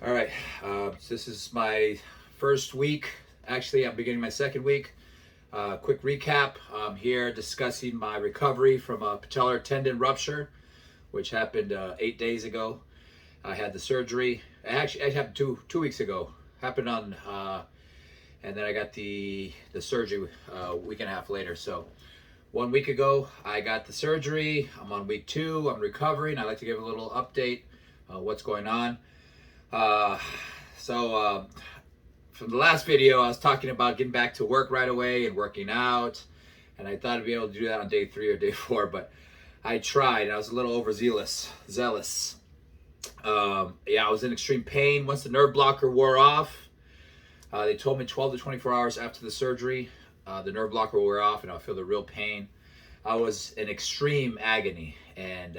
All right, this is my first week. Actually, I'm beginning my second week. Quick recap. I'm here discussing my recovery from a patellar tendon rupture, which happened 8 days ago. I had the surgery. Actually, it happened two weeks ago. Happened on, and then I got the surgery a week and a half later. So 1 week ago, I got the surgery. I'm on week 2. I'm recovering. I'd like to give a little update what's going on. From the last video, I was talking about getting back to work right away and working out, and I thought I'd be able to do that on day 3 or day 4, but I tried. I was a little zealous. I was in extreme pain once the nerve blocker wore off. They told me 12 to 24 hours after the surgery, the nerve blocker wore off, and I'll feel the real pain. I was in extreme agony, and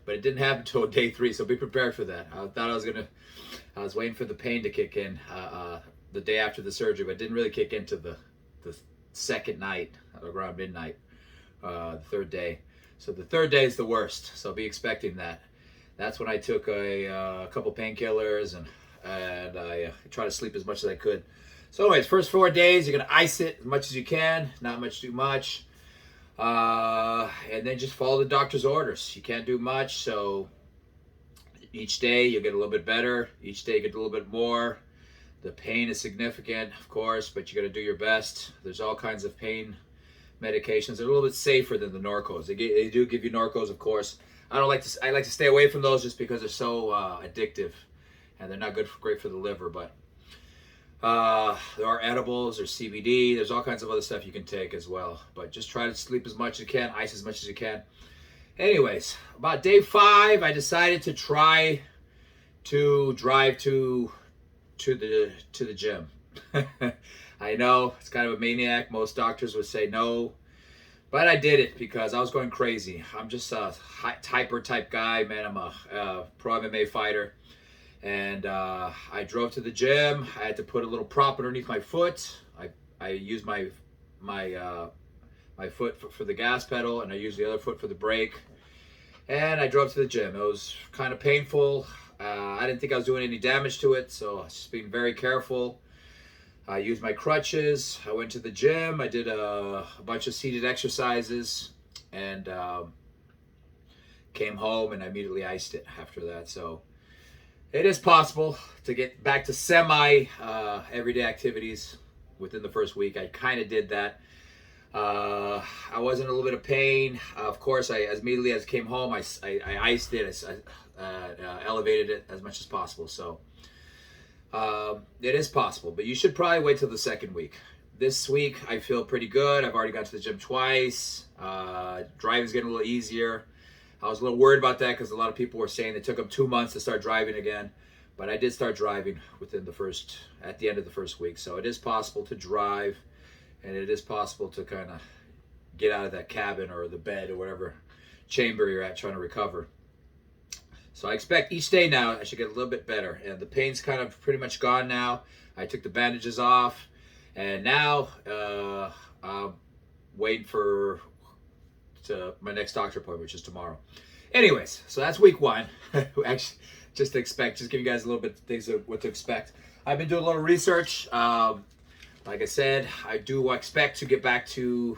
but it didn't happen until day 3, so be prepared for that. I was waiting for the pain to kick in the day after the surgery, but it didn't really kick into the second night, around midnight, the third day. So the third day is the worst, so be expecting that. That's when I took a couple painkillers, and I tried to sleep as much as I could. So anyways, first 4 days, you're going to ice it as much as you can, not much too much. And then just follow the doctor's orders. You can't do much, so each day you'll get a little bit better. Each day you get a little bit more. The pain is significant, of course, but you got to do your best. There's all kinds of pain medications. They're a little bit safer than the Norcos. They do give you Norcos, of course. I like to stay away from those just because they're so addictive, and they're not great for the liver. But there are edibles, there's CBD, there's all kinds of other stuff you can take as well. But just try to sleep as much as you can, ice as much as you can. Anyways, about day 5, I decided to try to drive to the gym. I know it's kind of a maniac. Most doctors would say no, but I did it because I was going crazy. I'm just a hyper type guy, man. I'm a pro MMA fighter. And I drove to the gym. I had to put a little prop underneath my foot. I used my foot for the gas pedal, and I used the other foot for the brake. And I drove to the gym. It was kind of painful. I didn't think I was doing any damage to it, so I was just being very careful. I used my crutches. I went to the gym. I did a bunch of seated exercises, and came home, and I immediately iced it after that. So it is possible to get back to semi everyday activities within the first week. I kind of did that. I was in a little bit of pain. Of course, as immediately as I came home, I iced it. I elevated it as much as possible. So it is possible, but you should probably wait till the second week. This week, I feel pretty good. I've already got to the gym twice. Driving's getting a little easier. I was a little worried about that because a lot of people were saying it took them 2 months to start driving again. But I did start driving at the end of the first week. So it is possible to drive, and it is possible to kind of get out of that cabin or the bed or whatever chamber you're at trying to recover. So I expect each day now I should get a little bit better. And the pain's kind of pretty much gone now. I took the bandages off, and now I'm waiting for my next doctor appointment, which is tomorrow. Anyways, so that's week 1. Actually, just give you guys a little bit of things of what to expect. I've been doing a little research. Like I said, I do expect to get back to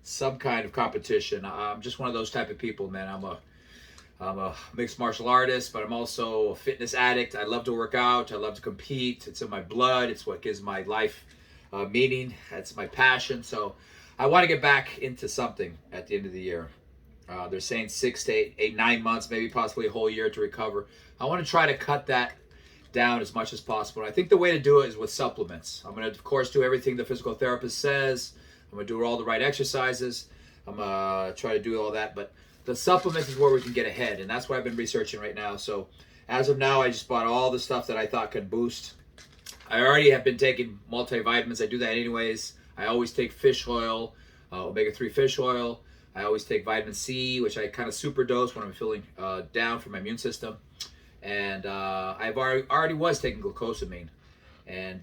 some kind of competition. I'm just one of those type of people, man. I'm a mixed martial artist, but I'm also a fitness addict. I love to work out. I love to compete. It's in my blood. It's what gives my life meaning. That's my passion. So I want to get back into something at the end of the year. They're saying 6 to 8, 9 months, maybe possibly a whole year to recover. I want to try to cut that down as much as possible. And I think the way to do it is with supplements. I'm going to, of course, do everything the physical therapist says. I'm going to do all the right exercises. I'm going to try to do all that. But the supplements is where we can get ahead. And that's what I've been researching right now. So as of now, I just bought all the stuff that I thought could boost. I already have been taking multivitamins. I do that anyways. I always take fish oil, omega-3 fish oil. I always take vitamin C, which I kind of super dose when I'm feeling down for my immune system. And I've already was taking glucosamine and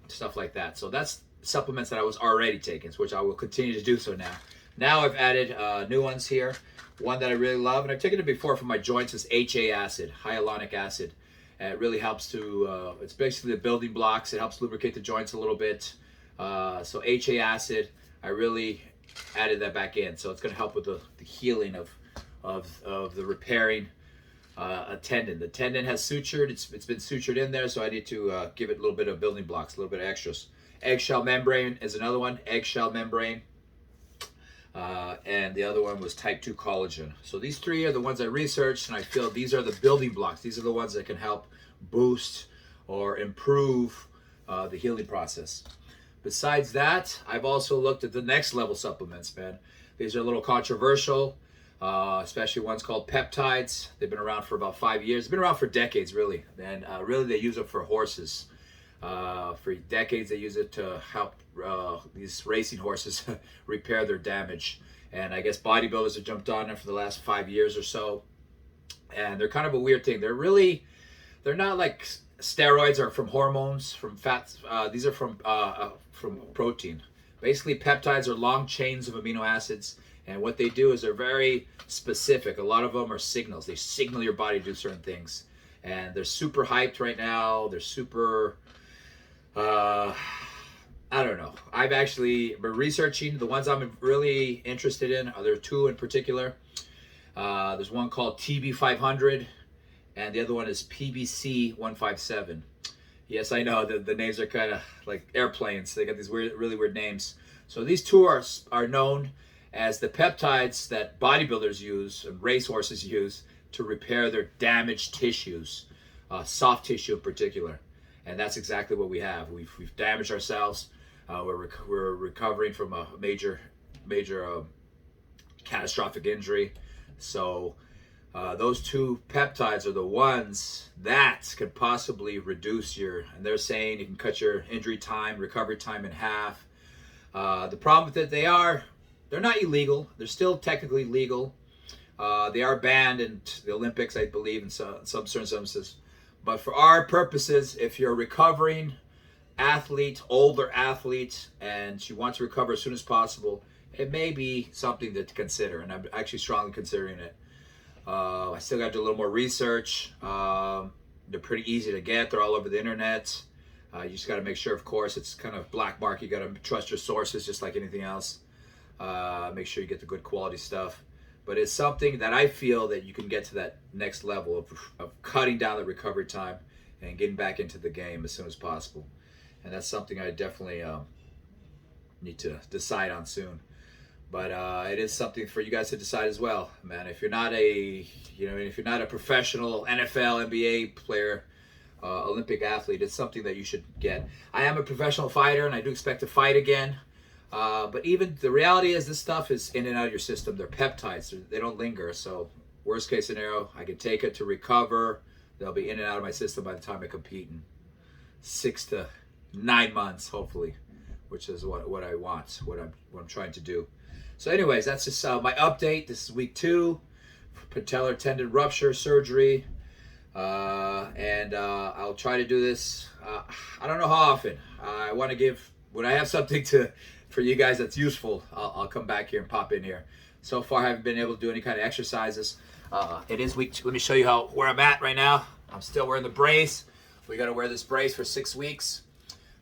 stuff like that. So that's supplements that I was already taking, which I will continue to do so now. Now I've added new ones here. One that I really love, and I've taken it before for my joints, is HA acid, hyaluronic acid. and it really helps to, it's basically the building blocks. It helps lubricate the joints a little bit. So HA acid, I really added that back in. So it's going to help with the healing of the repairing a tendon. The tendon has sutured, it's been sutured in there, so I need to give it a little bit of building blocks, a little bit of extras. Eggshell membrane is another one, eggshell membrane. And the other one was type 2 collagen. So these three are the ones I researched, and I feel these are the building blocks. These are the ones that can help boost or improve the healing process. Besides that, I've also looked at the next level supplements, man. These are a little controversial, especially ones called peptides. They've been around for about 5 years. They've been around for decades, really. And really, they use it for horses. For decades, they use it to help these racing horses repair their damage. And I guess bodybuilders have jumped on it for the last 5 years or so. And they're kind of a weird thing. They're not like steroids or from hormones, from fats. These are from protein. Basically, peptides are long chains of amino acids. And what they do is they're very specific. A lot of them are signals. They signal your body to do certain things. And they're super hyped right now. They're super... I don't know. I've actually been researching the ones I'm really interested in. There are two in particular. There's one called TB500, and the other one is PBC157. Yes, I know the names are kind of like airplanes. They got these really weird names. So these two are known as the peptides that bodybuilders use and racehorses use to repair their damaged tissues, soft tissue in particular. And that's exactly what we have. We've damaged ourselves. We're recovering from a major catastrophic injury. So those two peptides are the ones that could possibly reduce and they're saying you can cut your injury time, recovery time in half. The problem with it, they're not illegal. They're still technically legal. They are banned in the Olympics, I believe, in some certain instances. But for our purposes, if you're a recovering athlete, older athlete, and you want to recover as soon as possible, it may be something to consider. And I'm actually strongly considering it. I still got to do a little more research. They're pretty easy to get. They're all over the internet. You just got to make sure, of course, it's kind of black market. You got to trust your sources just like anything else. Make sure you get the good quality stuff. But it's something that I feel that you can get to that next level of cutting down the recovery time and getting back into the game as soon as possible. And that's something I definitely need to decide on soon. But it is something for you guys to decide as well, man. If you're not a professional NFL, NBA player, Olympic athlete, it's something that you should get. I am a professional fighter, and I do expect to fight again. But even the reality is this stuff is in and out of your system. They're peptides. They don't linger. So worst case scenario, I can take it to recover. They'll be in and out of my system by the time I compete in 6 to 9 months, hopefully, which is what I want, what I'm trying to do. So anyways, that's just my update. This is week 2 for patellar tendon rupture surgery. And I'll try to do this. I don't know how often. I want to give, when I have something for you guys that's useful, I'll come back here and pop in here. So far, I haven't been able to do any kind of exercises. It is week 2. Let me show you where I'm at right now. I'm still wearing the brace. We got to wear this brace for 6 weeks.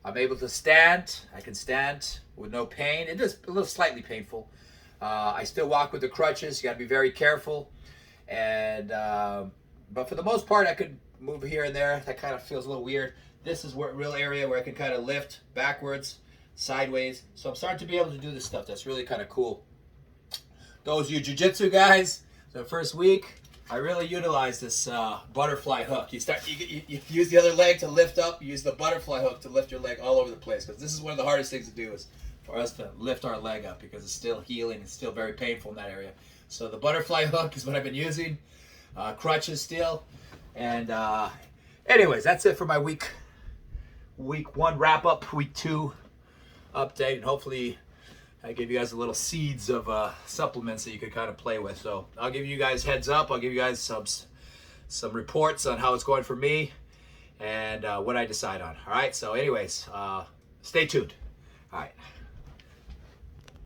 I'm able to stand. I can stand with no pain. It is a little slightly painful. I still walk with the crutches. You got to be very careful. And but for the most part, I could move here and there. That kind of feels a little weird. This is a real area where I can kind of lift backwards, sideways. So I'm starting to be able to do this stuff. That's really kind of cool. Those of you jiu-jitsu guys, the first week, I really utilize this butterfly hook. You use the other leg to lift up. You use the butterfly hook to lift your leg all over the place. Because this is one of the hardest things to do, is for us to lift our leg up, because it's still healing. It's still very painful in that area. So the butterfly hook is what I've been using. Crutches still. And anyways, that's it for my week 1 wrap up, week 2 update, and hopefully I give you guys a little seeds of supplements that you could kind of play with. So I'll give you guys heads up. I'll give you guys some reports on how it's going for me and what I decide on. All right. So anyways, stay tuned. All right.